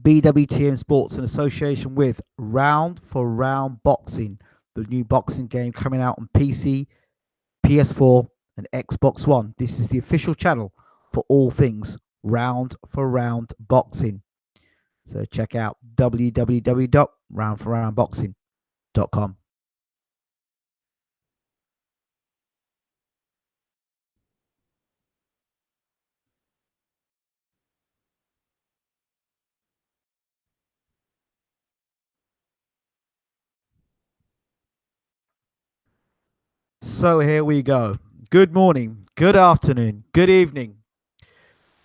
BWTM Sports in association with Round for Round Boxing, the new boxing game coming out on PC, PS4, and Xbox One. This is the official channel for all things Round for Round Boxing. So check out www.roundforroundboxing.com. So here we go. Good morning, good afternoon, good evening.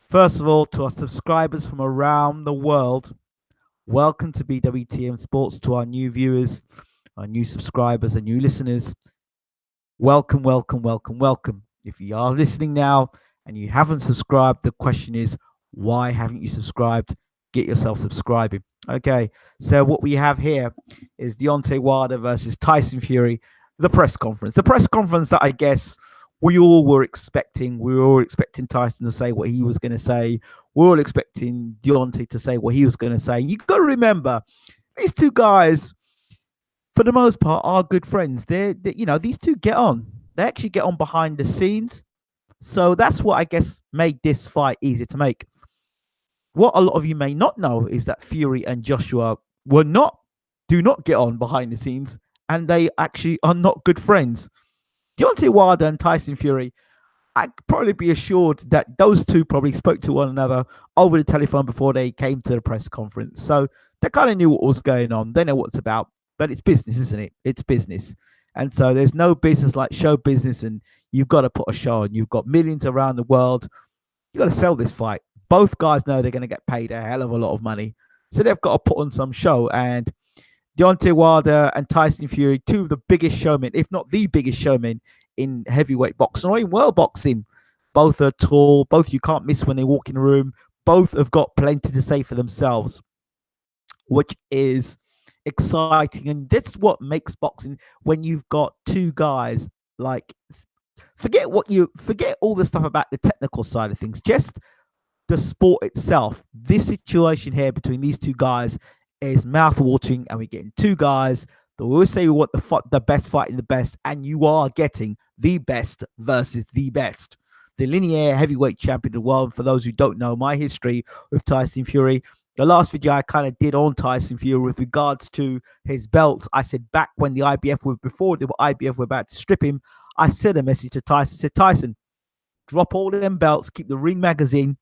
First of all, to our subscribers from around the world, welcome to BWTM Sports. To our new viewers, our new subscribers, and new listeners, welcome, welcome, welcome, welcome. If you are listening now and you haven't subscribed, the question is, why haven't you subscribed? Get yourself subscribing. Okay, so what we have here is Deontay Wilder versus Tyson Fury, the press conference. The press conference that I guess we all were expecting. We were all expecting Tyson to say what he was going to say. We were all expecting Deontay to say what he was going to say. You got to remember, these two guys, for the most part, are good friends. These two get on. They actually get on behind the scenes. So that's what I guess made this fight easy to make. What a lot of you may not know is that Fury and Joshua do not get on behind the scenes, and they actually are not good friends. Deontay Wilder and Tyson Fury, I'd probably be assured that those two probably spoke to one another over the telephone before they came to the press conference. So they kind of knew what was going on. They know what it's about, but it's business, isn't it? It's business. And so there's no business like show business, and you've got to put a show on. You've got millions around the world. You've got to sell this fight. Both guys know they're going to get paid a hell of a lot of money. So they've got to put on some show. And Deontay Wilder and Tyson Fury, two of the biggest showmen, if not the biggest showmen in heavyweight boxing or in world boxing. Both are tall. Both you can't miss when they walk in the room. Both have got plenty to say for themselves, which is exciting. And that's what makes boxing, when you've got two guys like, forget all the stuff about the technical side of things, just the sport itself. This situation here between these two guys is mouth-watering, and we're getting two guys that we always say we want the best fighting the best, and you are getting the best versus the best. The linear heavyweight champion of the world. For those who don't know my history with Tyson Fury, the last video I kind of did on Tyson Fury with regards to his belts, I said back when the IBF were, before the IBF were about to strip him, I said a message to Tyson, said, Tyson, drop all of them belts, keep the Ring magazine,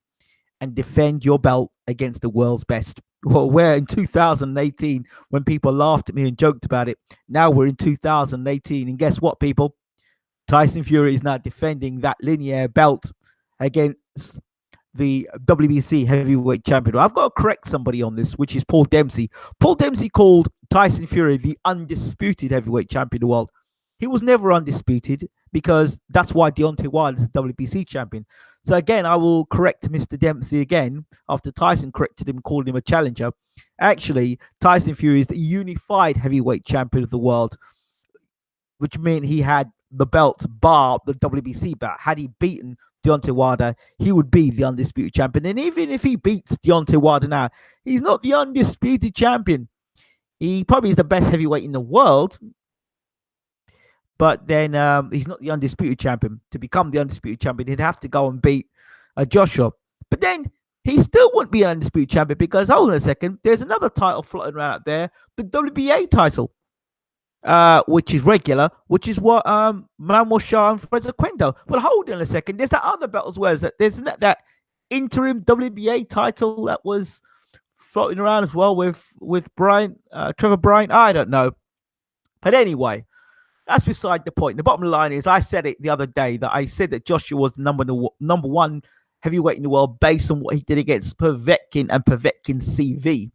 and defend your belt against the world's best. Well, we're in 2018 when people laughed at me and joked about it. Now we're in 2018, and guess what, people? Tyson Fury is now defending that linear belt against the WBC heavyweight champion. I've got to correct somebody on this, which is Paul Dempsey. Paul Dempsey called Tyson Fury the undisputed heavyweight champion of the world. He was never undisputed, because that's why Deontay Wilder is the WBC champion. So again, I will correct Mr. Dempsey again after Tyson corrected him, calling him a challenger. Actually, Tyson Fury is the unified heavyweight champion of the world, which meant he had the belt bar the WBC belt. Had he beaten Deontay Wilder, he would be the undisputed champion. And even if he beats Deontay Wilder now, he's not the undisputed champion. He probably is the best heavyweight in the world, but then he's not the undisputed champion. To become the undisputed champion, he'd have to go and beat Joshua. But then he still wouldn't be an undisputed champion, because, hold on a second, there's another title floating around out there, the WBA title, which is regular, which is what Manuel Shah and Fraser Quendo. Well, hold on a second, there's that other belt as well. There's that interim WBA title that was floating around as well with Trevor Bryant. I don't know. But anyway, that's beside the point. The bottom line is, I said it the other day, that I said that Joshua was the number one heavyweight in the world based on what he did against Povetkin and Povetkin's CV.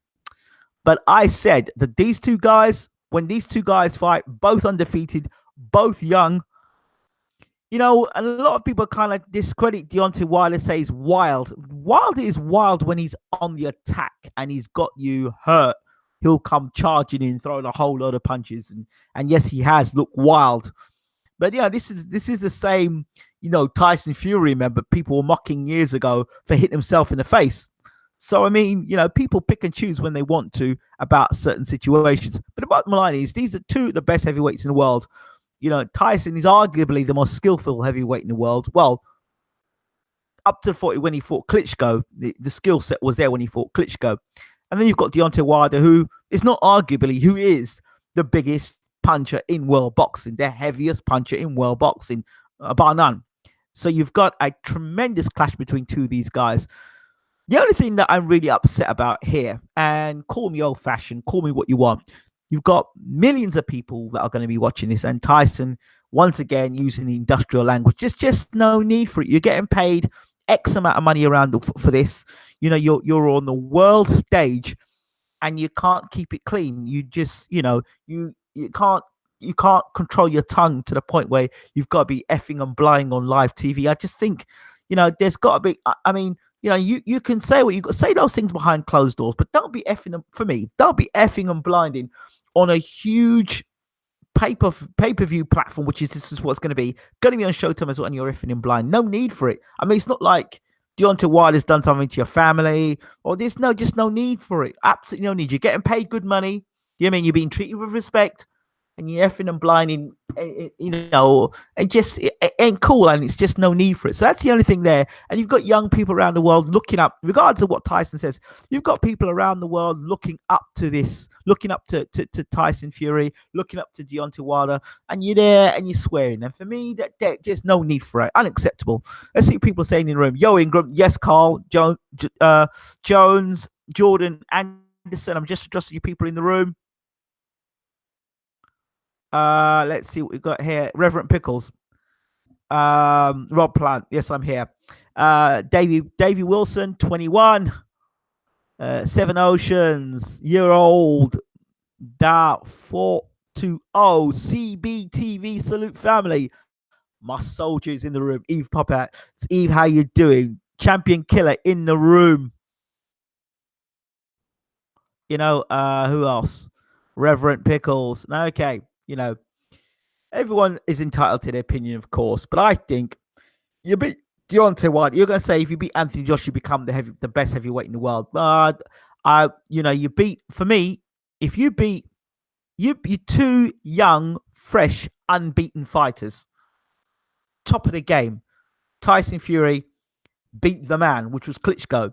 But I said that these two guys, when these two guys fight, both undefeated, both young, and a lot of people kind of discredit Deontay Wilder, say he's wild. Wilder is wild when he's on the attack and he's got you hurt. He'll come charging in, throwing a whole lot of punches, and yes, he has looked wild. But yeah, this is the same, Tyson Fury. Remember, people were mocking years ago for hitting himself in the face. So, I mean, people pick and choose when they want to about certain situations. But the bottom line is, these are two of the best heavyweights in the world. Tyson is arguably the most skillful heavyweight in the world. Well, up to 40 when he fought Klitschko, the skill set was there when he fought Klitschko. And then you've got Deontay Wilder, who is not arguably, who is the biggest puncher in world boxing, the heaviest puncher in world boxing, bar none. So you've got a tremendous clash between two of these guys. The only thing that I'm really upset about here, and call me old fashioned, call me what you want, you've got millions of people that are going to be watching this, and Tyson, once again, using the industrial language. There's just no need for it. You're getting paid X amount of money around for this. You're on the world stage, and you can't keep it clean. You just, you can't control your tongue to the point where you've got to be effing and blying on live TV. I just think, there's got to be. I mean, you can say what you got, say those things behind closed doors, but don't be effing, for me, don't be effing and blinding on a huge pay-per-view platform, which is, this is what's going to be on Showtime as well, and you're effing and blind. No need for it. I mean, it's not like Deontay Wilder's done something to your family, or there's just no need for it. Absolutely no need. You're getting paid good money. You know what I mean? You're being treated with respect, and you're effing and blinding, it ain't cool, and it's just no need for it. So that's the only thing there. And you've got young people around the world looking up, regardless of what Tyson says, you've got people around the world looking up to this, looking up to Tyson Fury, looking up to Deontay Wilder, and you're there and you're swearing. And for me, that just no need for it. Unacceptable. Let's see what people are saying in the room. Yo, Ingram, yes, Carl, Jones, Jordan, Anderson. I'm just addressing you people in the room. Let's see what we've got here. Reverend Pickles. Rob Plant. Yes, I'm here. Davey Wilson, 21. Seven Oceans, year old. Da 420. CBTV. Salute family. My soldiers in the room. Eve Popat. Eve, how you doing? Champion Killer in the room. Who else? Reverend Pickles. Okay. Everyone is entitled to their opinion, of course, but I think you beat Deontay Wilder. You're going to say if you beat Anthony Joshua, you become the best heavyweight in the world. But you beat, for me, if you beat you two young, fresh, unbeaten fighters, top of the game. Tyson Fury beat the man, which was Klitschko.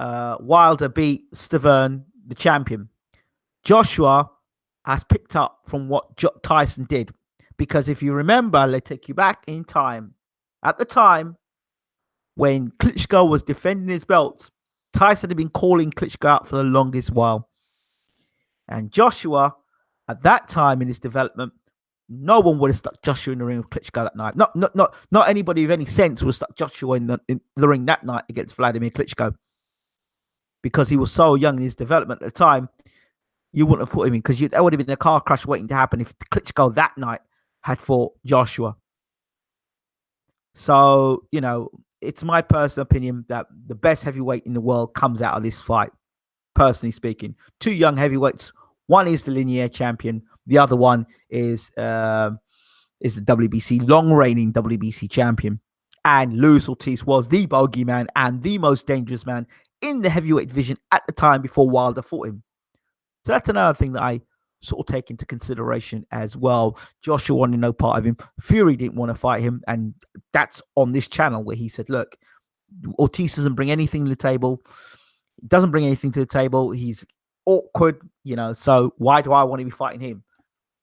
Wilder beat Stavern, the champion. Joshua has picked up from what Tyson did. Because if you remember, let's take you back in time. At the time when Klitschko was defending his belts, Tyson had been calling Klitschko out for the longest while. And Joshua, at that time in his development, no one would have stuck Joshua in the ring with Klitschko that night. Not anybody with any sense would have stuck Joshua in the ring that night against Vladimir Klitschko. Because he was so young in his development at the time, you wouldn't have put him in, because that would have been a car crash waiting to happen if Klitschko that night had fought Joshua. So, it's my personal opinion that the best heavyweight in the world comes out of this fight, personally speaking. Two young heavyweights. One is the linear champion. The other one is the WBC, long-reigning WBC champion. And Luis Ortiz was the bogeyman and the most dangerous man in the heavyweight division at the time before Wilder fought him. So that's another thing that I sort of take into consideration as well. Joshua wanted no part of him. Fury didn't want to fight him. And that's on this channel where he said, look, Ortiz doesn't bring anything to the table. He doesn't bring anything to the table. He's awkward, so why do I want to be fighting him?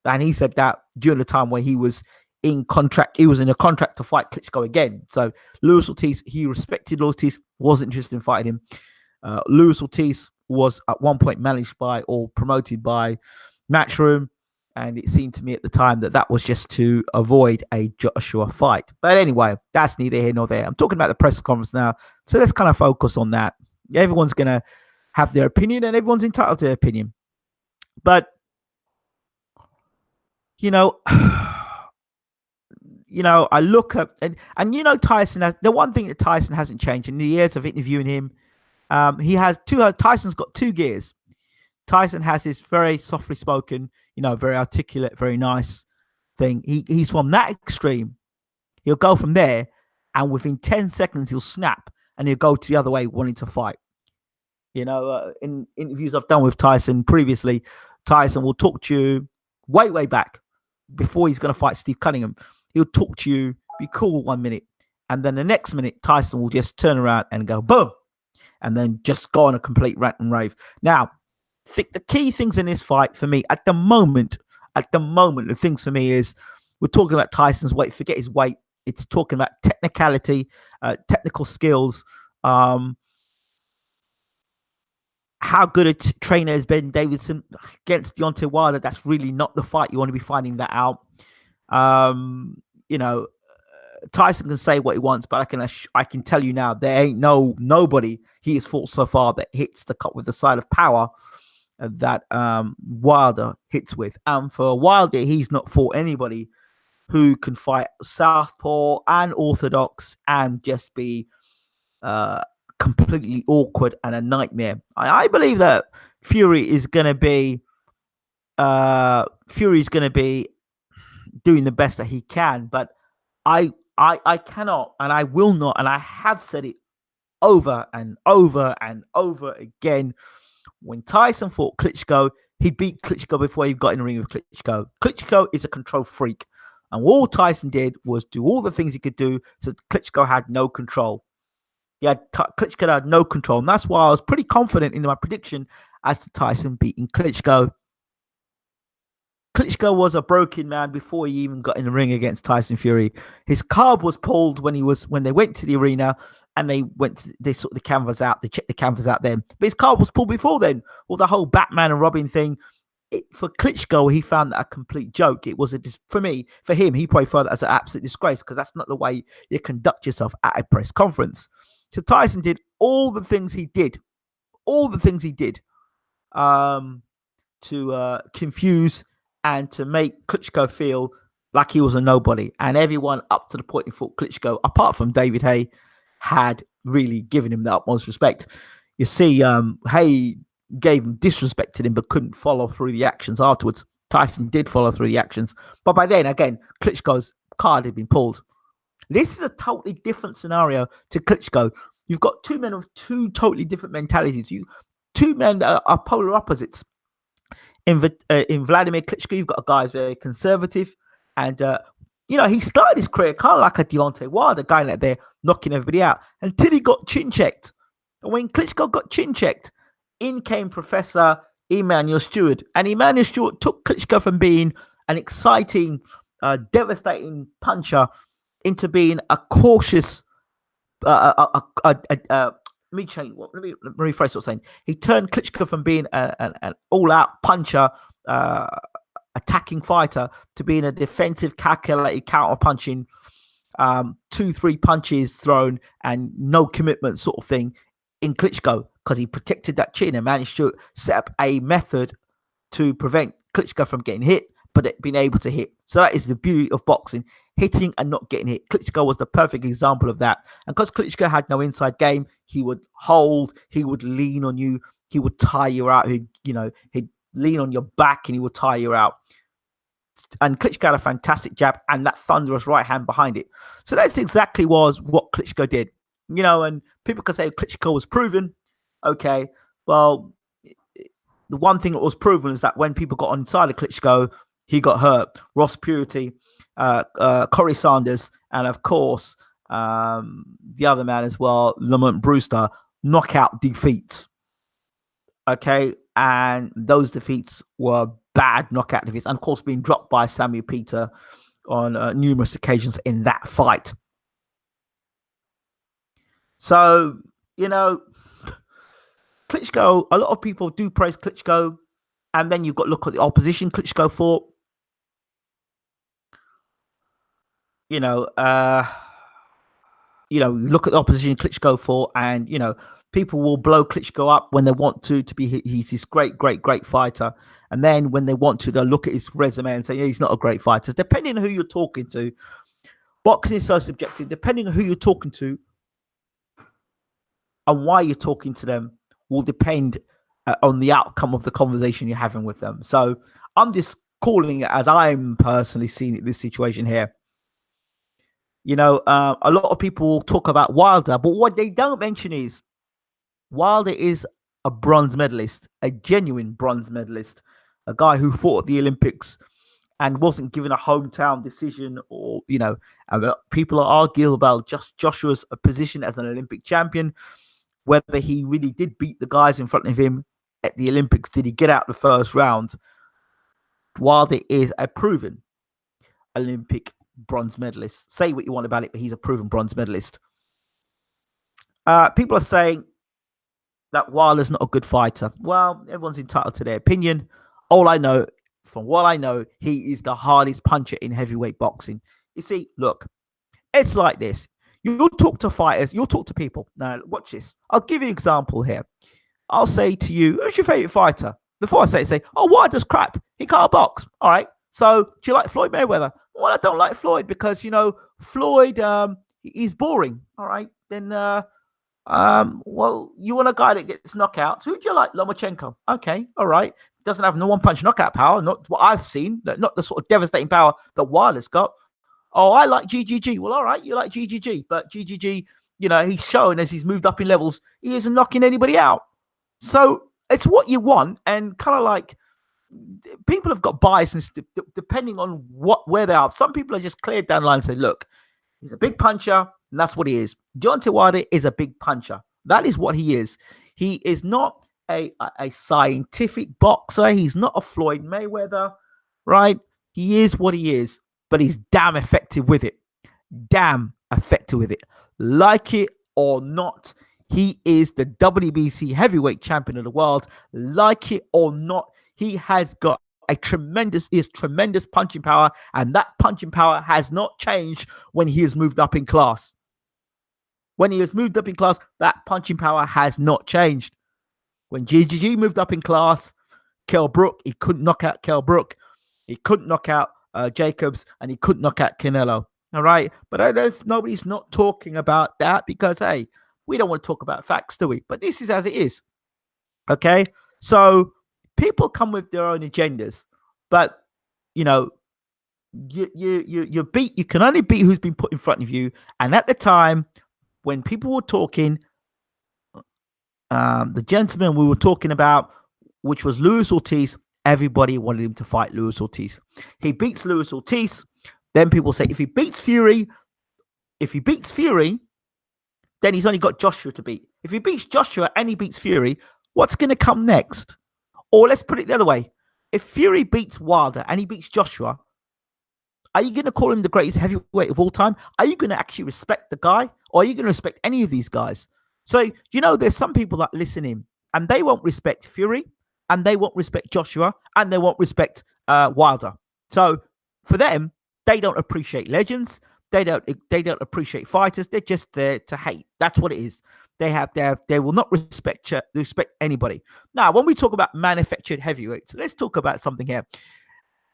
And he said that during the time when he was in contract, he was in a contract to fight Klitschko again. So Luis Ortiz, he respected Ortiz, wasn't interested in fighting him. Luis Ortiz was at one point managed by or promoted by Matchroom, and it seemed to me at the time that was just to avoid a Joshua fight. But anyway, that's neither here nor there. I'm talking about the press conference now, so let's kind of focus on that. Everyone's going to have their opinion, and everyone's entitled to their opinion. But, I look at, and Tyson the one thing that Tyson hasn't changed in the years of interviewing him, Tyson's got two gears. Tyson has his very softly spoken, very articulate, very nice thing. He's from that extreme. He'll go from there, and within 10 seconds, he'll snap and he'll go to the other way wanting to fight. In interviews I've done with Tyson previously, Tyson will talk to you way back before he's going to fight Steve Cunningham. He'll talk to you, be cool 1 minute, and then the next minute Tyson will just turn around and go boom, and then just go on a complete rant and rave. Now, the key things in this fight for me at the moment, the things for me is we're talking about Tyson's weight. Forget his weight. It's talking about technicality, technical skills. How good a trainer has Ben Davison against Deontay Wilder. That's really not the fight you want to be finding that out. Tyson can say what he wants, but I can tell you now, there ain't nobody he has fought so far that hits the cut with the side of power that Wilder hits with. And for Wilder, he's not fought anybody who can fight southpaw and orthodox and just be completely awkward and a nightmare. I believe that Fury is going to be doing the best that he can, but I cannot, and I will not, and I have said it over and over and over again. When Tyson fought Klitschko, he beat Klitschko before he got in the ring with Klitschko. Klitschko is a control freak, and all Tyson did was do all the things he could do, so Klitschko had no control. Klitschko had no control, and that's why I was pretty confident in my prediction as to Tyson beating Klitschko. Klitschko was a broken man before he even got in the ring against Tyson Fury. His card was pulled when they went to the arena and they sort the canvas out. They checked the canvas out then, but his card was pulled before then. Well, the whole Batman and Robin thing. For Klitschko, he found that a complete joke. It was for him, he probably felt that as an absolute disgrace because that's not the way you conduct yourself at a press conference. So Tyson did all the things he did, to confuse and to make Klitschko feel like he was a nobody. And everyone up to the point he thought Klitschko, apart from David Haye, had really given him the utmost respect. You see, Haye disrespected him, but couldn't follow through the actions afterwards. Tyson did follow through the actions. But by then, again, Klitschko's card had been pulled. This is a totally different scenario to Klitschko. You've got two men with two totally different mentalities. Two men that are polar opposites. In Vladimir Klitschko, you've got a guy who's very conservative, and he started his career kind of like a Deontay Wilder, guy like there knocking everybody out until he got chin checked. And when Klitschko got chin checked, in came Professor Emanuel Stewart, and Emanuel Stewart took Klitschko from being an exciting, devastating puncher into being a cautious. Let me rephrase what I'm saying. He turned Klitschko from being an all-out puncher, attacking fighter, to being a defensive, calculated, counter-punching, 2-3 punches thrown and no commitment sort of thing in Klitschko, because he protected that chin and managed to set up a method to prevent Klitschko from getting hit, but being able to hit. So that is the beauty of boxing, hitting and not getting hit. Klitschko was the perfect example of that. And because Klitschko had no inside game, he would hold, he would lean on you, he would tie you out, he'd lean on your back and he would tie you out. And Klitschko had a fantastic jab and that thunderous right hand behind it. So that's exactly what Klitschko did. And people can say Klitschko was proven. Okay, well, the one thing that was proven is that when people got inside of Klitschko, he got hurt. Ross Purity, Corey Sanders, and of course, the other man as well, Lamont Brewster, knockout defeats. Okay, and those defeats were bad knockout defeats, and of course, being dropped by Samuel Peter on numerous occasions in that fight. So, Klitschko, a lot of people do praise Klitschko, and then you've got to look at the opposition Klitschko fought. Look at the opposition Klitschko fought, and people will blow Klitschko up when they want to be. He's this great fighter, and then when they want to, they'll look at his resume and say, yeah, he's not a great fighter. Depending on who you're talking to, boxing is so subjective. Depending on who you're talking to and why you're talking to them will depend on the outcome of the conversation you're having with them. So I'm just calling it as I'm personally seeing it, this situation here. A lot of people talk about Wilder, but what they don't mention is Wilder is a bronze medalist, a genuine bronze medalist, a guy who fought at the Olympics and wasn't given a hometown decision, or people are arguing about just Joshua's position as an Olympic champion, whether he really did beat the guys in front of him at the Olympics. Did he get out the first round? Wilder is a proven Olympic bronze medalist. Say what you want about it, but he's a proven bronze medalist. People are saying that Wilder's not a good fighter. Well, everyone's entitled to their opinion. All I know, from what I know, he is the hardest puncher in heavyweight boxing. You see, look, it's like this. You'll talk to fighters, you'll talk to people. Now, watch this. I'll give you an example here. I'll say to you, who's your favorite fighter? Before I say, oh, Wilder's crap. He can't box. All right. So, do you like Floyd Mayweather? Well, I don't like Floyd because, Floyd, he's boring. All right. Then, well, you want a guy that gets knockouts. Who do you like? Lomachenko. Okay. All right. Doesn't have no one-punch knockout power. Not what I've seen. Not the sort of devastating power that Wilder's got. Oh, I like GGG. Well, all right. You like GGG. But GGG, he's shown as he's moved up in levels, he isn't knocking anybody out. So it's what you want. And kind of like, people have got biases depending on where they are. Some people are just cleared down the line and say, look, he's a big puncher, and that's what he is. Deontay Wilder is a big puncher. That is what he is. He is not a scientific boxer. He's not a Floyd Mayweather, right? He is what he is, but he's damn effective with it. Damn effective with it. Like it or not, he is the WBC heavyweight champion of the world. Like it or not, he has got tremendous punching power, and that punching power has not changed when he has moved up in class. When he has moved up in class, that punching power has not changed. When GGG moved up in class, Kell Brook, he couldn't knock out Kell Brook. He couldn't knock out Jacobs, and he couldn't knock out Canelo. All right? But nobody's not talking about that because, hey, we don't want to talk about facts, do we? But this is as it is. Okay? So people come with their own agendas, but you can only beat who's been put in front of you. And at the time when people were talking, the gentleman we were talking about, which was Luis Ortiz, everybody wanted him to fight Luis Ortiz. He beats Luis Ortiz. Then people say if he beats Fury, then he's only got Joshua to beat. If he beats Joshua and he beats Fury, what's going to come next? Or let's put it the other way. If Fury beats Wilder and he beats Joshua, are you going to call him the greatest heavyweight of all time? Are you going to actually respect the guy? Or are you going to respect any of these guys? So, there's some people that listen in and they won't respect Fury, and they won't respect Joshua, and they won't respect Wilder. So for them, they don't appreciate legends. They don't appreciate fighters. They're just there to hate. That's what it is. They will not respect anybody. Now, when we talk about manufactured heavyweights, let's talk about something here.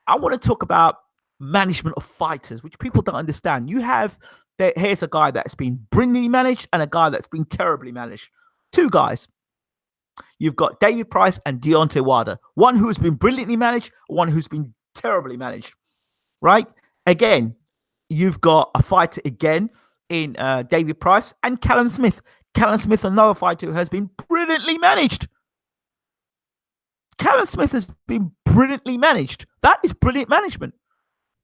I want to talk about management of fighters, which people don't understand. Here's a guy that's been brilliantly managed and a guy that's been terribly managed. Two guys. You've got David Price and Deontay Wilder. One who's been brilliantly managed, one who's been terribly managed. Right? Again, you've got a fighter again in David Price and Callum Smith. Callum Smith, another fighter who has been brilliantly managed. Callum Smith has been brilliantly managed. That is brilliant management.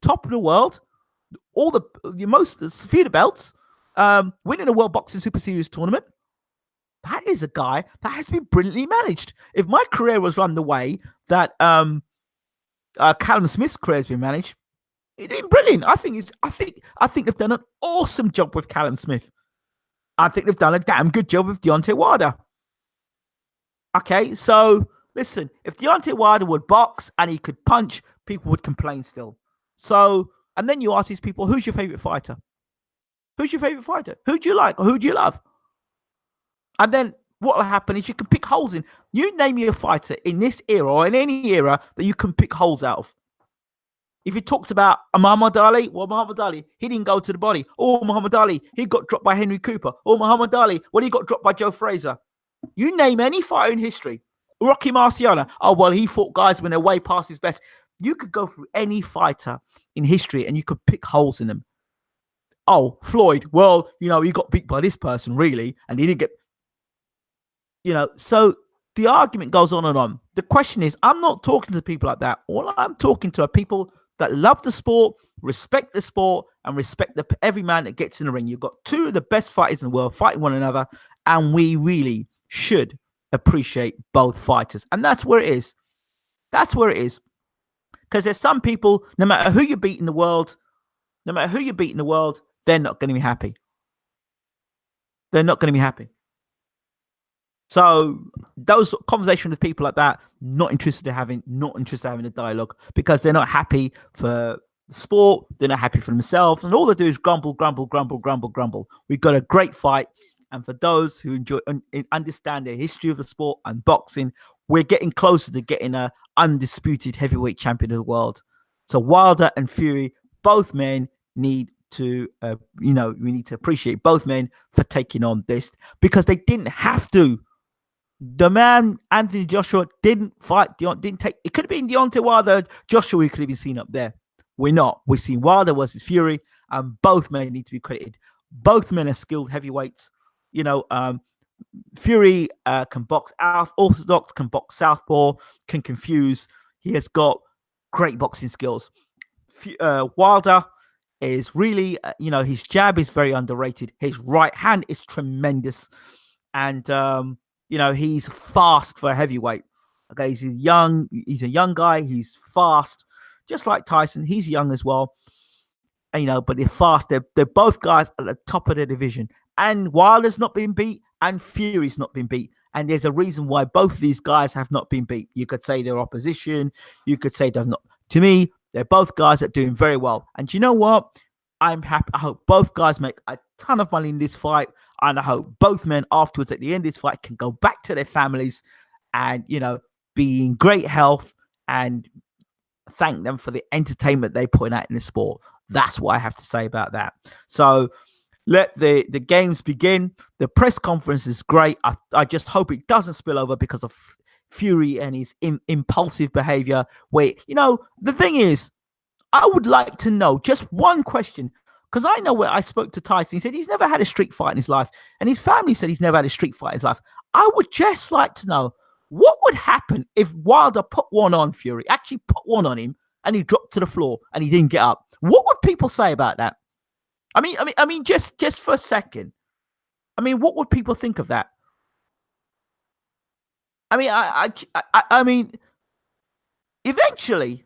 Top of the world, few belts, winning a World Boxing Super Series tournament. That is a guy that has been brilliantly managed. If my career was run the way that Callum Smith's career has been managed, it'd been brilliant. I think they've done an awesome job with Callum Smith. I think they've done a damn good job with Deontay Wilder. Okay, so listen, if Deontay Wilder would box and he could punch, people would complain still. So, and then you ask these people, who's your favorite fighter? Who's your favorite fighter? Who do you like or who do you love? And then what will happen is you can pick holes in. You name me a fighter in this era or in any era that you can pick holes out of. If he talks about Muhammad Ali, well, Muhammad Ali, he didn't go to the body. Oh, Muhammad Ali, he got dropped by Henry Cooper. Oh, Muhammad Ali, well, he got dropped by Joe Frazier. You name any fighter in history. Rocky Marciano, oh, well, he fought guys when they're way past his best. You could go through any fighter in history and you could pick holes in them. oh, Floyd, well, he got beat by this person, really, and he didn't get, so the argument goes on and on. The question is, I'm not talking to people like that. All I'm talking to are people that love the sport, respect the sport, and respect every man that gets in the ring. You've got two of the best fighters in the world fighting one another, and we really should appreciate both fighters. And that's where it is. That's where it is. Because there's some people, no matter who you beat in the world, they're not going to be happy. They're not going to be happy. So those conversations with people like that, not interested in having a dialogue, because they're not happy for the sport. They're not happy for themselves. And all they do is grumble, grumble, grumble, grumble, grumble. We've got a great fight. And for those who enjoy and understand the history of the sport and boxing, we're getting closer to getting an undisputed heavyweight champion of the world. So Wilder and Fury, both men need to, we need to appreciate both men for taking on this, because they didn't have to. The man, Anthony Joshua, didn't fight. It could have been Deontay Wilder, Joshua, who could have been seen up there. We're not. We've seen Wilder versus Fury, and both men need to be credited. Both men are skilled heavyweights. Fury can box orthodox, can box southpaw, can confuse. He has got great boxing skills. Wilder is really, his jab is very underrated. His right hand is tremendous. And, he's fast for a heavyweight. Okay, he's a young guy. He's fast, just like Tyson. He's young as well. And, but they're fast. They're both guys at the top of their division. And Wilder's not been beat, and Fury's not been beat. And there's a reason why both of these guys have not been beat. You could say they're opposition. You could say they're not. To me, they're both guys that are doing very well. And you know what? I'm happy. I hope both guys make a ton of money in this fight. And I hope both men afterwards at the end of this fight can go back to their families and, be in great health, and thank them for the entertainment they put out in the sport. That's what I have to say about that. So let the games begin. The press conference is great. I just hope it doesn't spill over because of Fury and his impulsive behavior. The thing is, I would like to know just one question, because I know where I spoke to Tyson. He said he's never had a street fight in his life, and his family said he's never had a street fight in his life. I would just like to know what would happen if Wilder put one on Fury, actually put one on him, and he dropped to the floor and he didn't get up. What would people say about that? I mean, just for a second. What would people think of that? I mean, eventually,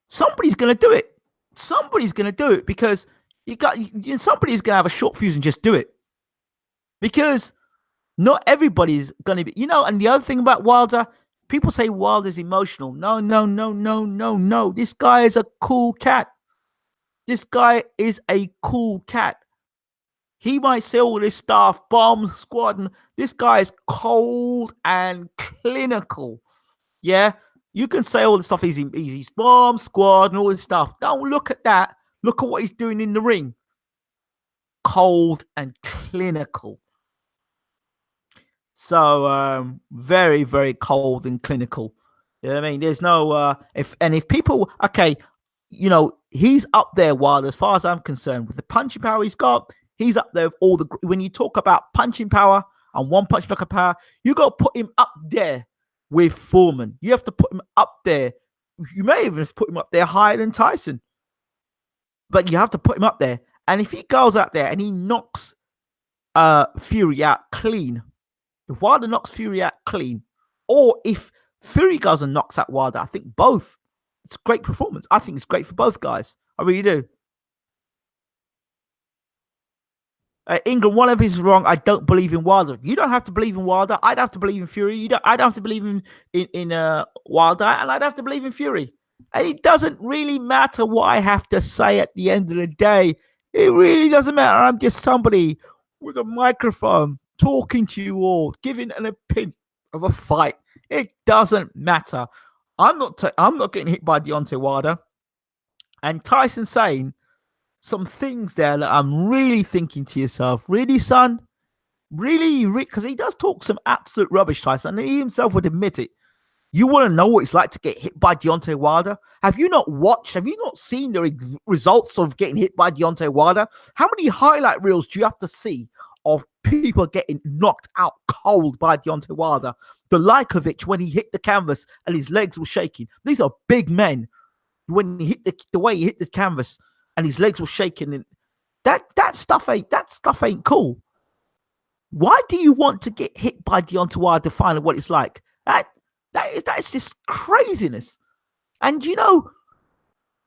somebody's going to do it. Somebody's going to do it, because somebody's going to have a short fuse and just do it, because not everybody's going to be, and the other thing about Wilder, people say Wilder's emotional. No. This guy is a cool cat. He might say all this stuff, bomb squad, and this guy is cold and clinical. Yeah, you can say all the stuff. He's bomb squad and all this stuff. Don't look at that. Look at what he's doing in the ring. Cold and clinical. So very, very cold and clinical. You know what I mean? There's no if people, okay, he's up there, Wild, as far as I'm concerned, with the punching power he's got. He's up there with all the. When you talk about punching power and one punch knockout power, you got to put him up there with Foreman. You have to put him up there. You may even put him up there higher than Tyson, but you have to put him up there. And if he goes out there and he knocks Fury out clean, if Wilder knocks Fury out clean, or if Fury goes and knocks out Wilder, I think both. It's a great performance. I think it's great for both guys. I really do. Ingram, one of his is wrong. I don't believe in Wilder. You don't have to believe in Wilder. I'd have to believe in Fury. I don't have to believe in Wilder, and I'd have to believe in Fury. And it doesn't really matter what I have to say at the end of the day. It really doesn't matter. I'm just somebody with a microphone talking to you all, giving an opinion of a fight. It doesn't matter. I'm not getting hit by Deontay Wilder. And Tyson saying some things there that I'm really thinking to yourself, really, son? Really? Because he does talk some absolute rubbish, Tyson, and he himself would admit it. You want to know what it's like to get hit by Deontay Wilder? Have you not watched? Have you not seen the results of getting hit by Deontay Wilder? How many highlight reels do you have to see of people getting knocked out cold by Deontay Wilder? The Lajkovic, when he hit the canvas and his legs were shaking. These are big men. When he hit the way he hit the canvas and his legs were shaking, and that stuff ain't cool. Why do you want to get hit by Deontay Wilder to find out what it's like? That's just craziness. And you know,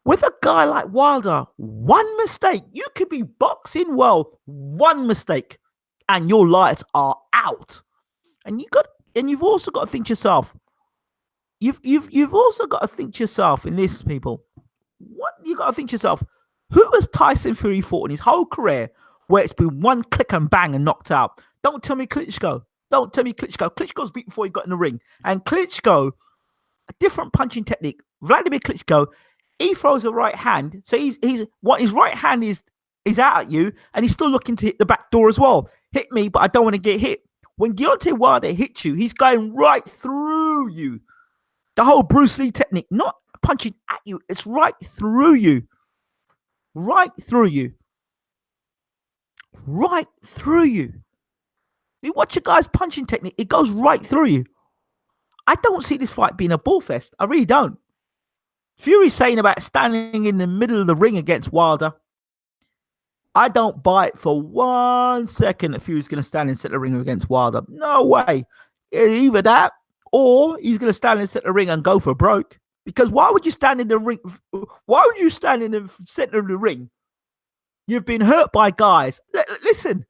with a guy like Wilder, one mistake, you could be boxing well, one mistake, and your lights are out. And you've also got to think to yourself. You've also got to think to yourself in this, people. What you got to think to yourself? Who has Tyson Fury fought in his whole career where it's been one click and bang and knocked out? Don't tell me Klitschko. Don't tell me Klitschko. Klitschko's beat before he got in the ring. And Klitschko, a different punching technique. Vladimir Klitschko, he throws a right hand. So he's what his right hand is out at you, and he's still looking to hit the back door as well. Hit me, but I don't want to get hit. When Deontay Wilder hits you, he's going right through you. The whole Bruce Lee technique, not punching at you, it's right through you. Right through you. Right through you. You watch a guy's punching technique, it goes right through you. I don't see this fight being a bull fest. I really don't. Fury's saying about standing in the middle of the ring against Wilder. I don't buy it for 1 second that Fury's going to stand in the center of the ring against Wilder. No way. Either that, or he's going to stand in the center of the ring and go for broke. Because why would you stand in the ring? Why would you stand in the center of the ring? You've been hurt by guys. Listen,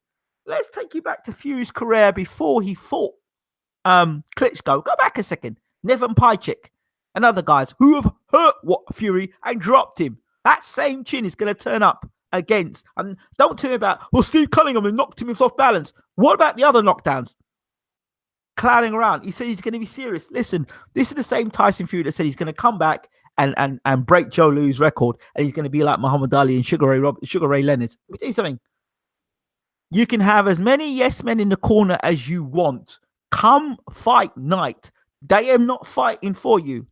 let's take you back to Fury's career before he fought Klitschko. Go back a second. Nevin Pajcik and other guys who have hurt Fury and dropped him. That same chin is going to turn up against. And don't tell me about, well, Steve Cunningham and knocked him off balance. What about the other knockdowns? Clowning around. He said he's going to be serious. Listen, this is the same Tyson Fury that said he's going to come back and break Joe Louis' record, and he's going to be like Muhammad Ali and Sugar Ray Leonard. Let me tell you something. You can have as many yes men in the corner as you want. Come fight night. They am not fighting for you.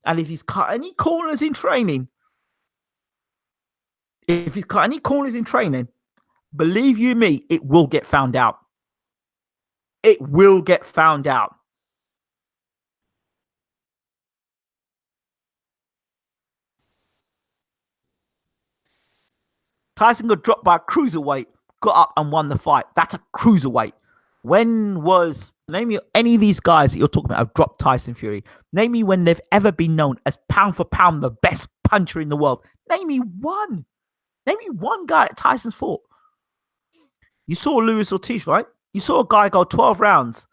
And if he's cut any corners in training, believe you me, it will get found out. It will get found out. Tyson got dropped by a cruiserweight, got up and won the fight. That's a cruiserweight. Name me any of these guys that you're talking about have dropped Tyson Fury. Name me when they've ever been known as pound for pound the best puncher in the world. Name me one. Name me one guy that Tyson's fought. You saw Luis Ortiz, right? You saw a guy go 12 rounds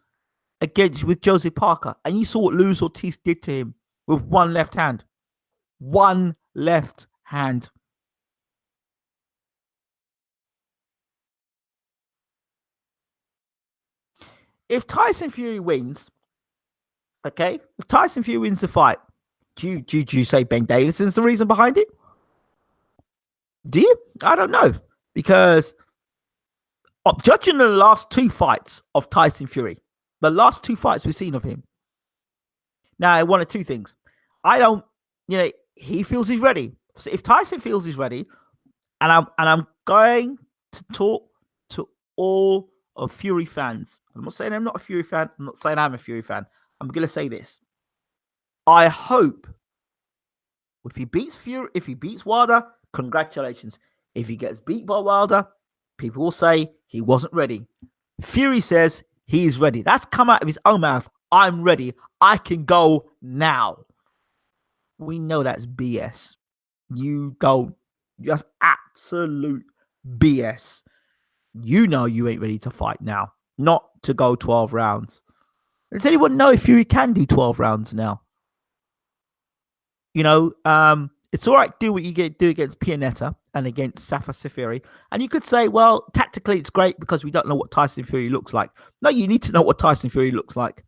with Joseph Parker, and you saw what Luis Ortiz did to him with one left hand. One left hand. If Tyson Fury wins, okay, if Tyson Fury wins the fight, do you say Ben Davison's the reason behind it? Do you? I don't know. Because judging the last two fights of Tyson Fury, the last two fights we've seen of him, now one of two things. He feels he's ready. So if Tyson feels he's ready, and I'm going to talk to all of Fury fans. I'm not saying I'm not a Fury fan. I'm not saying I'm a Fury fan. I'm going to say this. I hope if he beats Wilder, congratulations. If he gets beat by Wilder, people will say he wasn't ready. Fury says he's ready. That's come out of his own mouth. I'm ready. I can go now. We know that's BS. You don't. Just absolute BS. You know you ain't ready to fight now. Not to go 12 rounds. Does anyone know if Fury can do 12 rounds now? It's all right do what you do against Pianeta and against Safa Safiri. And you could say, well, tactically it's great because we don't know what Tyson Fury looks like. No, you need to know what Tyson Fury looks like.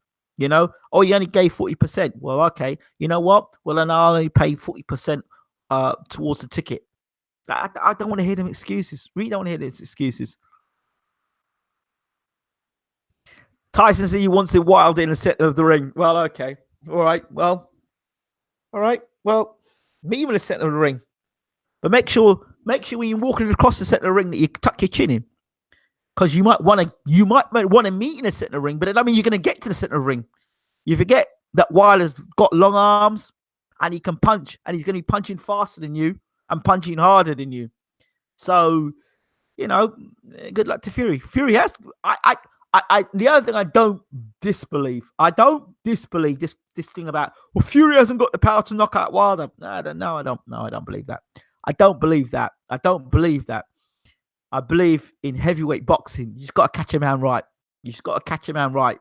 Oh, you only gave 40%. Well, okay. You know what? Well, then I'll only pay 40% towards the ticket. I don't want to hear them excuses. Really don't want to hear these excuses. Tyson said he wants it wild in the center of the ring. Well, okay. All right. Well, all right. Well, meet him in the center of the ring. But make sure when you're walking across the center of the ring that you tuck your chin in. Because you might want to meet in the center of the ring, but it doesn't mean you're gonna get to the center of the ring. You forget that Wilder's got long arms and he can punch, and he's gonna be punching faster than you and punching harder than you. So, you know, good luck to Fury. Fury has the other thing I don't disbelieve this thing about, well, Fury hasn't got the power to knock out Wilder. No, I don't believe that. I don't believe that. I don't believe that. I believe in heavyweight boxing. You just got to catch a man right. You just got to catch a man right,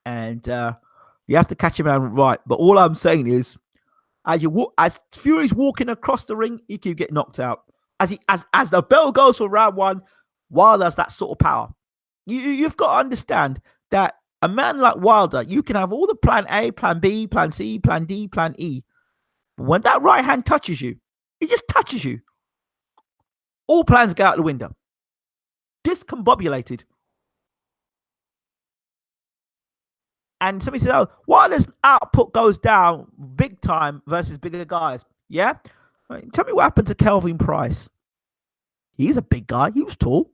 and you have to catch a man right. But all I'm saying is, as Fury's walking across the ring, he could get knocked out. As the bell goes for round one, Wilder has that sort of power. You've got to understand that a man like Wilder, you can have all the plan A, plan B, plan C, plan D, plan E. But when that right hand touches you, it just touches you. All plans go out the window. Discombobulated. And somebody said, oh, Wilder's output goes down big time versus bigger guys. Yeah? Right, tell me what happened to Kelvin Price. He's a big guy. He was tall.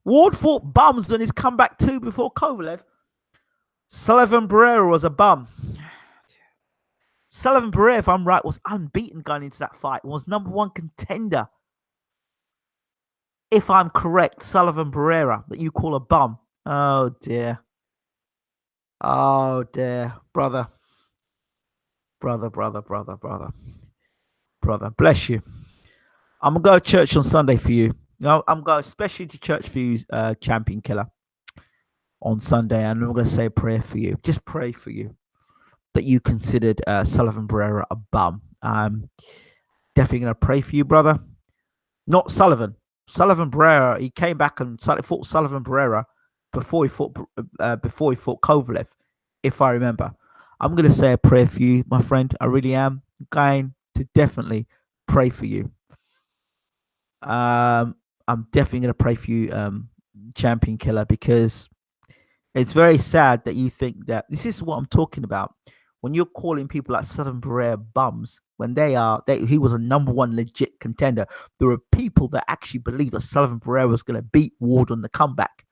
Ward fought bums on his comeback too before Kovalev. Sullivan Barrera was a bum. Sullivan Barrera, if I'm right, was unbeaten going into that fight. Was number one contender. If I'm correct, Sullivan Barrera, that you call a bum. Oh dear. Oh dear. Brother. Brother. Bless you. I'm going to go to church on Sunday for you. I'm going especially to church for you, Champion Killer, on Sunday. And I'm going to say a prayer for you. Just pray for you that you considered Sullivan Barrera a bum. I'm definitely going to pray for you, brother. Not Sullivan. Sullivan Barrera, he came back and fought Sullivan Barrera before he fought Kovalev, if I remember. I'm going to say a prayer for you, my friend. I really am going to definitely pray for you. I'm definitely going to pray for you, Champion Killer, because it's very sad that you think that this is what I'm talking about. When you're calling people like Sullivan Barrera bums, when he was a number one legit contender, there were people that actually believed that Sullivan Barrera was going to beat Ward on the comeback.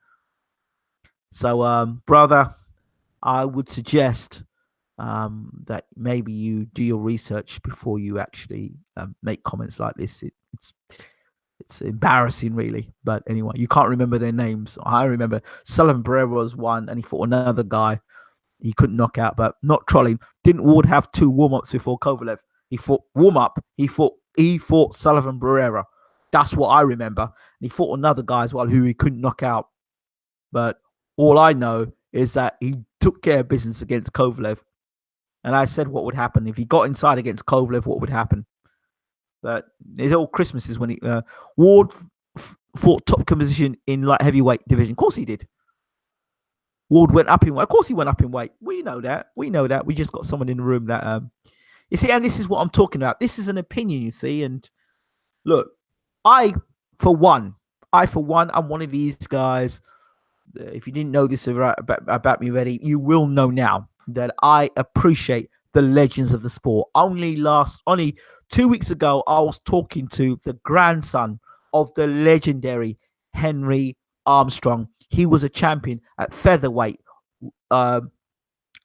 So, brother, I would suggest that maybe you do your research before you actually make comments like this. It's embarrassing, really. But anyway, you can't remember their names. I remember Sullivan Barrera was one, and he fought another guy he couldn't knock out, but not trolling. Didn't Ward have two warm-ups before Kovalev? He fought warm-up. He fought Sullivan Barrera. That's what I remember. And he fought another guy as well who he couldn't knock out. But all I know is that he took care of business against Kovalev. And I said what would happen. If he got inside against Kovalev, what would happen? But it's all Christmases when Ward fought top position in light heavyweight division. Of course he did. Ward went up in weight. Of course he went up in weight. We know that. We just got someone in the room that you see, and this is what I'm talking about. This is an opinion, you see. And look, I for one, I'm one of these guys. If you didn't know this about me already, you will know now that I appreciate the legends of the sport. Only 2 weeks ago, I was talking to the grandson of the legendary Henry Armstrong. He was a champion at featherweight,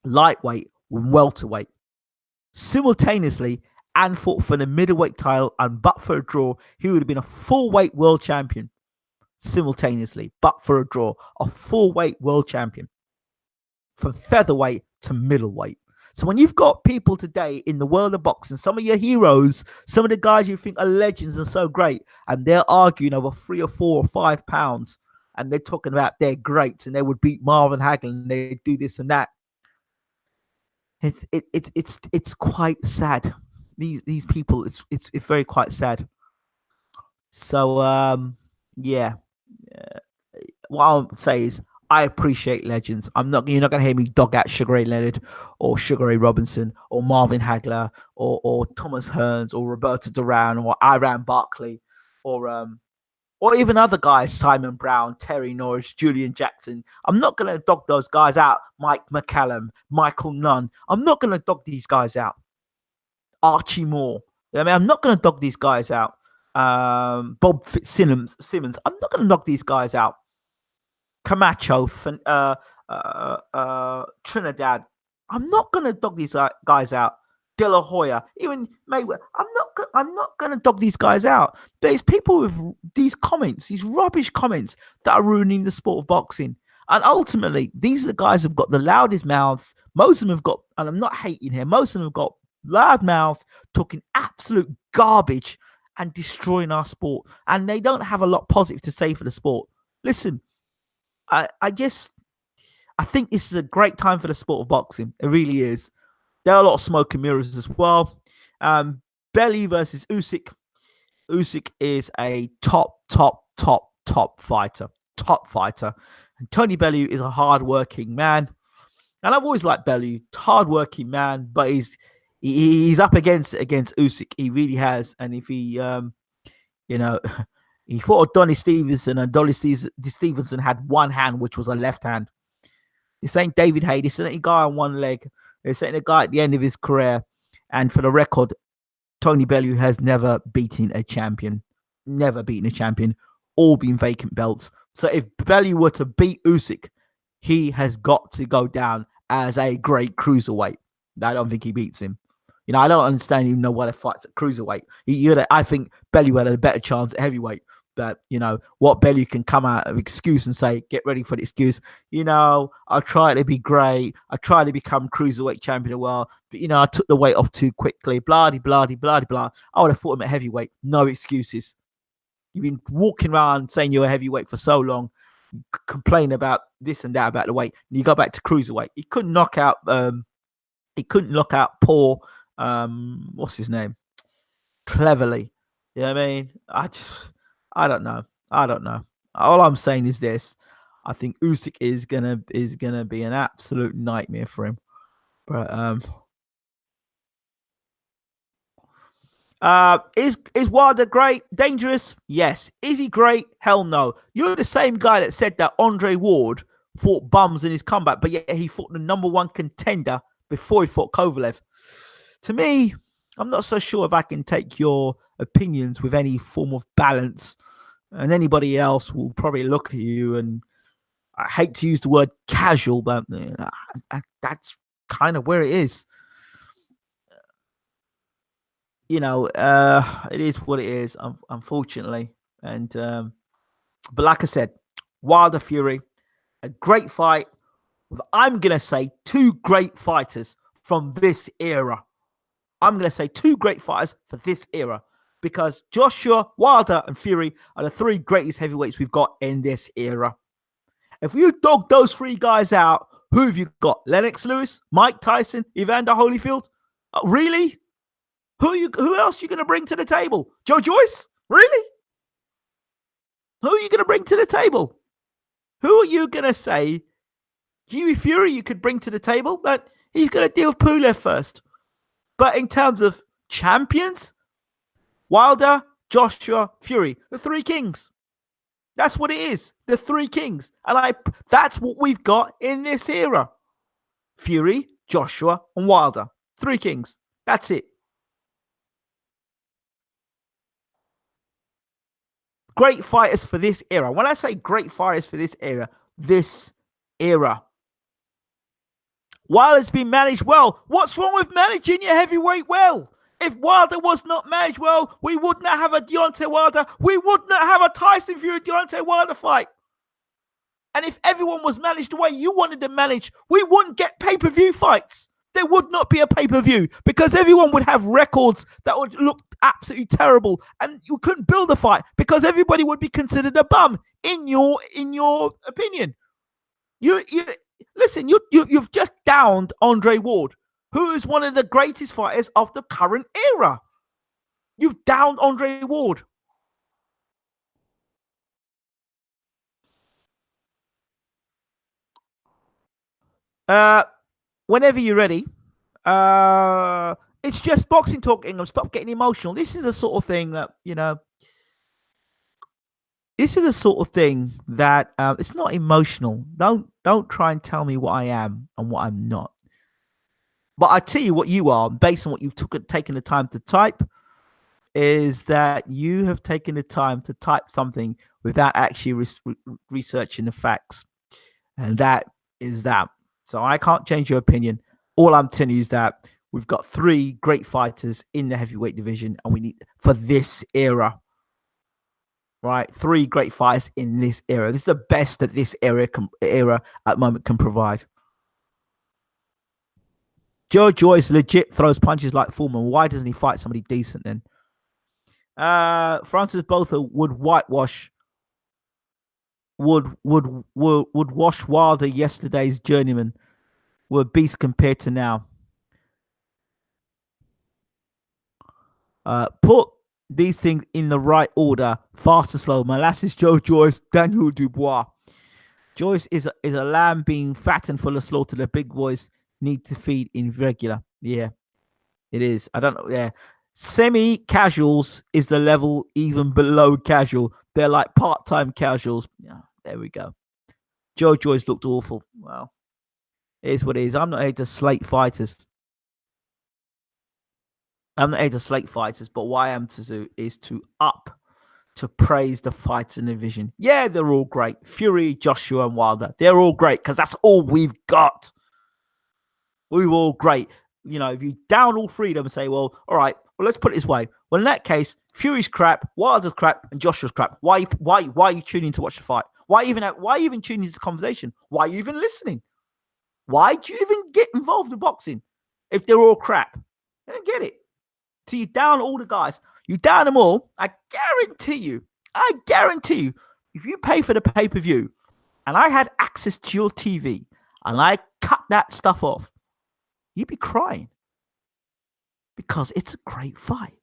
lightweight, welterweight, simultaneously, and fought for the middleweight title. And but for a draw, he would have been a full weight world champion simultaneously. But for a draw, a full weight world champion from featherweight to middleweight. So when you've got people today in the world of boxing, some of your heroes, some of the guys you think are legends and so great, and they're arguing over 3 or 4 or 5 pounds, and they're talking about they're great and they would beat Marvin Hagler and they do this and that. It's quite sad. These people, it's very quite sad. So yeah, what I'll say is I appreciate legends. You're not gonna hear me dog out Sugar Ray Leonard or Sugar Ray Robinson or Marvin Hagler or Thomas Hearns or Roberto Duran or Iran Barkley or even other guys, Simon Brown, Terry Norris, Julian Jackson. I'm not going to dog those guys out. Mike McCallum, Michael Nunn. I'm not going to dog these guys out. Archie Moore. I mean, I'm not going to dog these guys out. Bob Fitzsimmons. I'm not going to dog these guys out. Camacho, Trinidad. I'm not going to dog these guys out. De La Hoya, even Mayweather. I'm not going to dog these guys out. But it's people with these comments, these rubbish comments, that are ruining the sport of boxing. And ultimately, these are the guys who've got the loudest mouths. Most of them have got, and I'm not hating here, most of them have got loud mouth, talking absolute garbage and destroying our sport. And they don't have a lot positive to say for the sport. Listen, I think this is a great time for the sport of boxing. It really is. There are a lot of smoke and mirrors as well. Bellew versus Usyk. Usyk is a top fighter. Top fighter. And Tony Bellew is a hard-working man. And I've always liked Bellew. Hard-working man, but he's up against Usyk. He really has. And if he, he fought Donnie Stevenson, and Donnie Stevenson had one hand, which was a left hand. This ain't David Haye. This ain't a guy on one leg. This ain't a guy at the end of his career. And for the record, Tony Bellew has never beaten a champion. Never beaten a champion. All been vacant belts. So if Bellew were to beat Usyk, he has got to go down as a great cruiserweight. I don't think he beats him. I don't understand even know why they fights at cruiserweight. I think Bellew had a better chance at heavyweight. But, what Bellew can come out of excuse and say, get ready for the excuse. I'll try to be great. I try to become cruiserweight champion of the world. But, I took the weight off too quickly. Blah, blah, blah, blah, blah. I would have fought him at heavyweight. No excuses. You've been walking around saying you're a heavyweight for so long, complain about this and that about the weight. And you go back to cruiserweight. He couldn't knock out Paul, what's his name? Cleverly. You know what I mean? I don't know. All I'm saying is this: I think Usyk is gonna be an absolute nightmare for him. But is Wilder great? Dangerous? Yes. Is he great? Hell no. You're the same guy that said that Andre Ward fought bums in his comeback, but yet he fought the number one contender before he fought Kovalev. To me, I'm not so sure if I can take your opinions with any form of balance. And anybody else will probably look at you, and I hate to use the word casual, but that's kind of where it is. It is what it is, unfortunately. And but like I said, Wilder Fury, a great fight. I'm gonna say two great fighters from this era. I'm gonna say two great fighters for this era. Because Joshua, Wilder, and Fury are the three greatest heavyweights we've got in this era. If you dog those three guys out, who have you got? Lennox Lewis, Mike Tyson, Evander Holyfield? Really? Who else are you going to bring to the table? Joe Joyce? Really? Who are you going to bring to the table? Who are you going to say Hughie Fury you could bring to the table? But he's going to deal with Pulev first. But in terms of champions, Wilder, Joshua, Fury, the three kings. That's what it is. The three kings. And that's what we've got in this era. Fury, Joshua, and Wilder. Three kings. That's it. Great fighters for this era. When I say great fighters for this era. Wilder's been managed well. What's wrong with managing your heavyweight well? If Wilder was not managed well, we would not have a Deontay Wilder. We would not have a Tyson Fury Deontay Wilder fight. And if everyone was managed the way you wanted to manage, we wouldn't get pay-per-view fights. There would not be a pay-per-view because everyone would have records that would look absolutely terrible, and you couldn't build a fight because everybody would be considered a bum in your opinion. Listen, you've just downed Andre Ward, who is one of the greatest fighters of the current era. You've downed Andre Ward. Uh, Whenever you're ready. It's just boxing talk, Ingham. Stop getting emotional. This is the sort of thing that This is the sort of thing that it's not emotional. Don't try and tell me what I am and what I'm not. But I tell you what you are, based on what you've taken the time to type, is that you have taken the time to type something without actually researching the facts, and that is that. So I can't change your opinion. All I'm telling you is that we've got three great fighters in the heavyweight division, and we need for this era. Right, three great fighters in this era. This is the best that this era at the moment can provide. Joe Joyce legit throws punches like Foreman. Why doesn't he fight somebody decent then? Francis Botha would whitewash would wash Wilder yesterday's journeyman. Were a beast compared to now. Put these things in the right order, fast and slow. Molasses Joe Joyce, Daniel Dubois. Joyce is a lamb being fat and full of slaughter. The big boys need to feed in regular. Yeah, it is. I don't know. Yeah. Semi-casuals is the level even below casual. They're like part-time casuals. Yeah, there we go. Joe Joyce looked awful. Well, it is what it is. I'm not here to slate fighters. I'm not here to slate fighters, but what I am to do is to praise the fighters in the division. Yeah, they're all great. Fury, Joshua, and Wilder. They're all great because that's all we've got. We were all great. You know, if you down all three of them and say, well, all right, well, let's put it this way. Well, in that case, Fury's crap, Wilder's crap, and Joshua's crap. Why are you tuning to watch the fight? Why even tuning to this conversation? Why are you even listening? Why do you even get involved in boxing if they're all crap? I don't get it. So you down all the guys. You down them all. I guarantee you, if you pay for the pay-per-view and I had access to your TV and I cut that stuff off, you'd be crying because it's a great fight.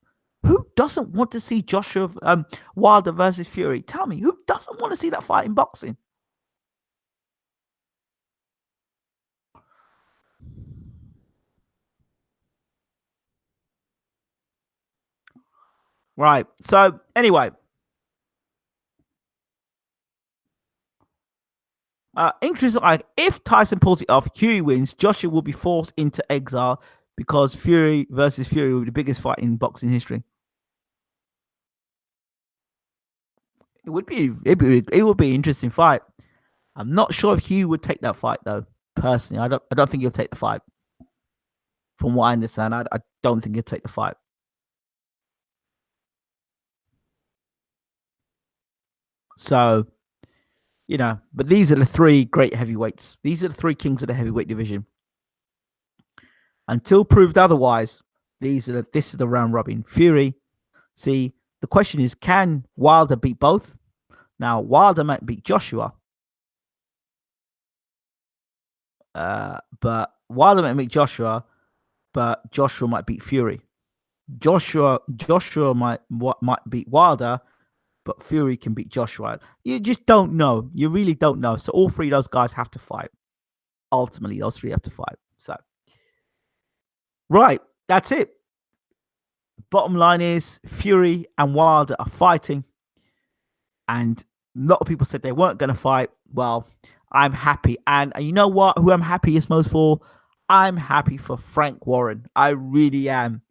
Who doesn't want to see Joshua Wilder versus Fury? Tell me, who doesn't want to see that fight in boxing? Right. So anyway, interesting. Like, if Tyson pulls it off, Fury wins, Joshua will be forced into exile because Fury versus Fury will be the biggest fight in boxing history. It would be an interesting fight. I'm not sure if Hugh would take that fight though. Personally, I don't think he'll take the fight. From what I understand, I don't think he'll take the fight. So, but these are the three great heavyweights. These are the three kings of the heavyweight division. Until proved otherwise, this is the round robin. Fury. See, the question is, can Wilder beat both? Now, Wilder might beat Joshua, but Wilder might beat Joshua, but Joshua might beat Fury. Joshua might beat Wilder, but Fury can beat Joshua. You just don't know. You really don't know. So all three of those guys have to fight. Ultimately, those three have to fight. So, right, that's it. Bottom line is Fury and Wilder are fighting, and a lot of people said they weren't going to fight. Well, I'm happy, and you know what? Who I'm happiest most for? I'm happy for Frank Warren. I really am.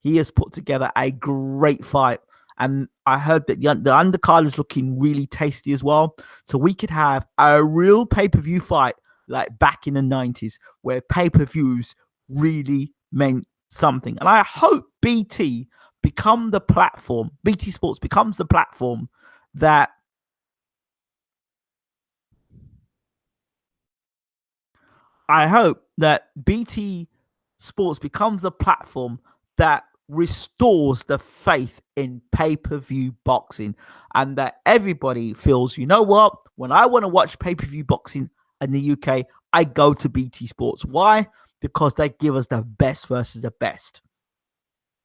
He has put together a great fight. And I heard that the undercard is looking really tasty as well. So we could have a real pay-per-view fight like back in the 90s where pay-per-views really meant something. And I hope BT Sports becomes the platform that I hope that BT Sports becomes the platform that restores the faith in pay-per-view boxing, and that everybody feels, you know what, when I want to watch pay-per-view boxing in the UK, I go to BT Sports. Why? Because they give us the best versus the best.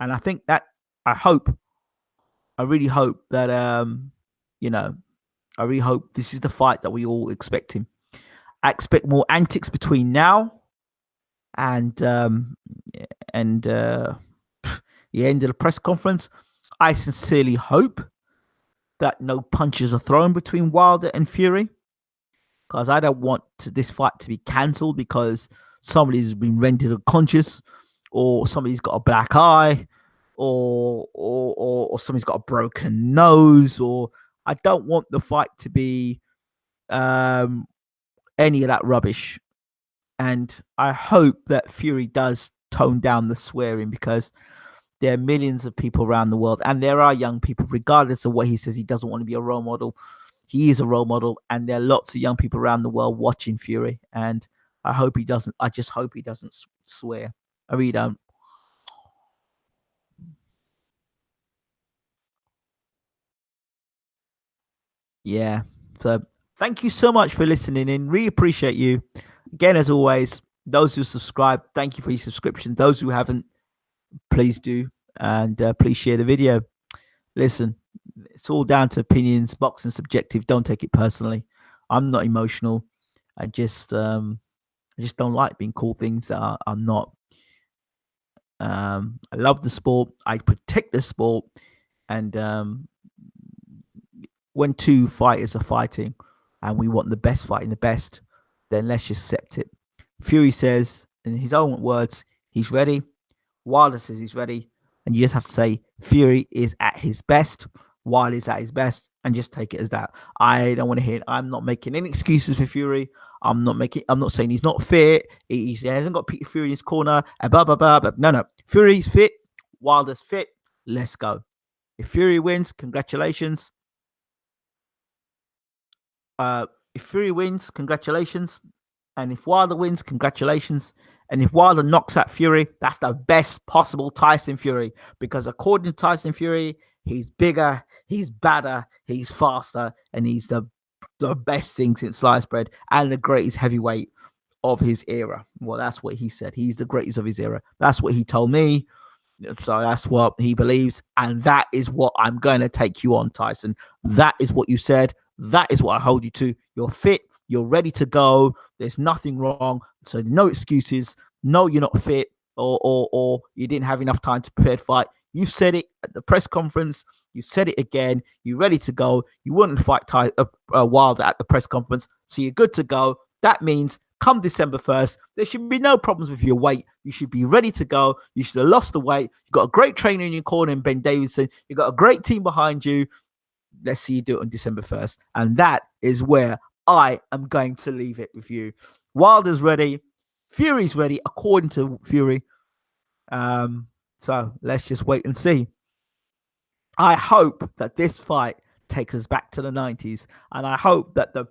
And I think that I really hope that I really hope this is the fight that we all expecting. I expect more antics between now and and he ended the press conference. I sincerely hope that no punches are thrown between Wilder and Fury, because I don't want this fight to be cancelled because somebody's been rendered unconscious, or somebody's got a black eye, or somebody's got a broken nose, or I don't want the fight to be any of that rubbish. And I hope that Fury does tone down the swearing, because there are millions of people around the world, and there are young people, regardless of what he says, he doesn't want to be a role model. He is a role model, and there are lots of young people around the world watching Fury. And I hope he doesn't. I just hope he doesn't swear. I really don't. Yeah. So thank you so much for listening in. Really appreciate you. Again, as always, those who subscribe, thank you for your subscription. Those who haven't, please do, and please share the video. Listen, it's all down to opinions. Boxing subjective. Don't take it personally. I'm not emotional. I just don't like being called things that are not. I love the sport. I protect the sport, and when two fighters are fighting, and we want the best fighting the best, then let's just accept it. Fury says, in his own words, he's ready. Wilder says he's ready, and you just have to say Fury is at his best. Wilder is at his best, and just take it as that. I don't want to hear it. I'm not making any excuses for Fury. I'm not saying he's not fit. He hasn't got Peter Fury in his corner. And blah blah blah. But no. Fury's fit. Wilder's fit. Let's go. If Fury wins, congratulations. If Fury wins, congratulations. And if Wilder wins, congratulations. And if Wilder knocks out Fury, that's the best possible Tyson Fury. Because according to Tyson Fury, he's bigger, he's badder, he's faster, and he's the best thing since sliced bread, and the greatest heavyweight of his era. Well, that's what he said. He's the greatest of his era. That's what he told me. So that's what he believes. And that is what I'm going to take you on, Tyson. That is what you said. That is what I hold you to. You're fit. You're ready to go. There's nothing wrong. So no excuses. No, you're not fit, or you didn't have enough time to prepare to fight. You said it at the press conference. You said it again. You're ready to go. You wouldn't fight Wilder at the press conference. So you're good to go. That means come December 1st, there should be no problems with your weight. You should be ready to go. You should have lost the weight. You've got a great trainer in your corner in Ben Davidson. You've got a great team behind you. Let's see you do it on December 1st. And that is where I am going to leave it with you. Wilder's ready. Fury's ready, according to Fury. So let's just wait and see. I hope that this fight takes us back to the 90s. And I hope that the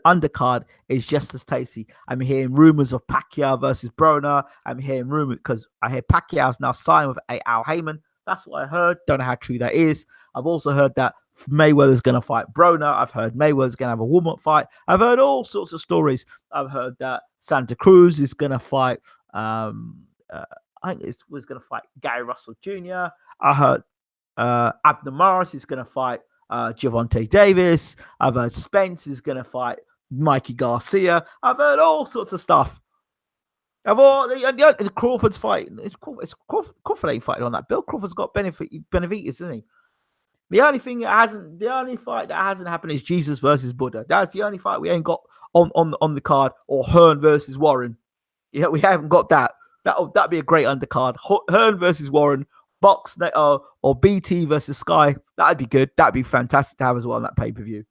undercard is just as tasty. I'm hearing rumors of Pacquiao versus Broner. I'm hearing rumors because I hear Pacquiao's now signed with Al Heyman. That's what I heard. Don't know how true that is. I've also heard that Mayweather's going to fight Broner. I've heard Mayweather's going to have a warm-up fight. I've heard all sorts of stories. I've heard that Santa Cruz is going to fight. I think it was going to fight Gary Russell Jr. I heard Abner Morris is going to fight Gervonta Davis. I've heard Spence is going to fight Mikey Garcia. I've heard all sorts of stuff. Crawford's fighting. Crawford ain't fighting on that bill. Crawford's got Benavidez, isn't he? The only fight that hasn't happened is Jesus versus Buddha. That's the only fight we ain't got on the card, or Hearn versus Warren. Yeah, we haven't got that. That'd be a great undercard. Hearn versus Warren, box or BT versus Sky. That'd be good. That'd be fantastic to have as well on that pay-per-view.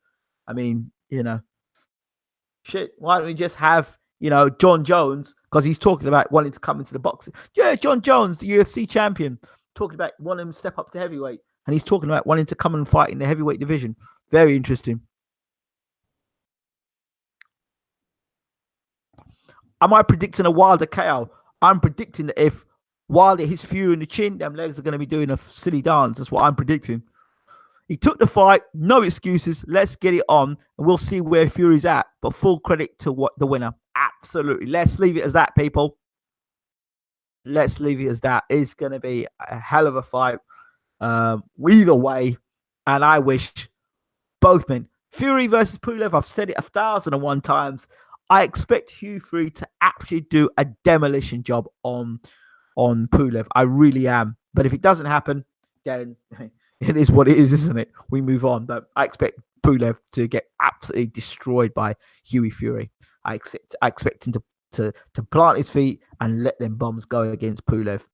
I mean, shit. Why don't we just have John Jones, because he's talking about wanting to come into the boxing. Yeah, John Jones, the UFC champion, talking about wanting to step up to heavyweight, and he's talking about wanting to come and fight in the heavyweight division. Very interesting. Am I predicting a Wilder KO? I'm predicting that if Wilder hits Fury in the chin, them legs are going to be doing a silly dance. That's what I'm predicting. He took the fight, no excuses. Let's get it on, and we'll see where Fury's at. But full credit to the winner. Absolutely. Let's leave it as that, people. Let's leave it as that. It's going to be a hell of a fight. Either way, and I wish both men. Fury versus Pulev, I've said it 1,001 times. I expect Hugh Fury to actually do a demolition job on Pulev. I really am. But if it doesn't happen, then it is what it is, isn't it? We move on. But I expect Pulev to get absolutely destroyed by Hughie Fury. I expect him to plant his feet and let them bombs go against Pulev.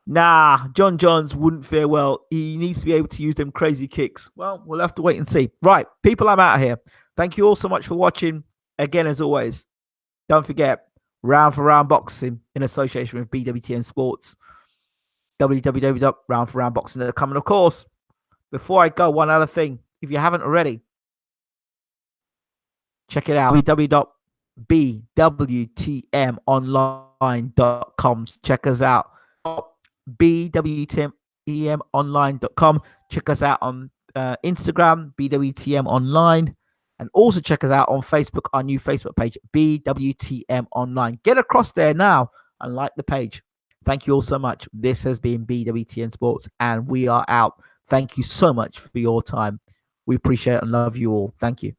Nah, John Johns wouldn't fare well. He needs to be able to use them crazy kicks. Well, we'll have to wait and see. Right, people, I'm out of here. Thank you all so much for watching. Again, as always, don't forget, Round for Round Boxing in association with BWTN Sports. www.roundforroundboxing.com. And of course, before I go, one other thing. If you haven't already, check it out. www.bwtmonline.com. Check us out. bwtmonline.com. Check us out on Instagram, BWTM Online, and also check us out on Facebook, our new Facebook page, BWTM Online. Get across there now and like the page. Thank you all so much. This has been BWTN Sports, and we are out. Thank you so much for your time. We appreciate and love you all. Thank you.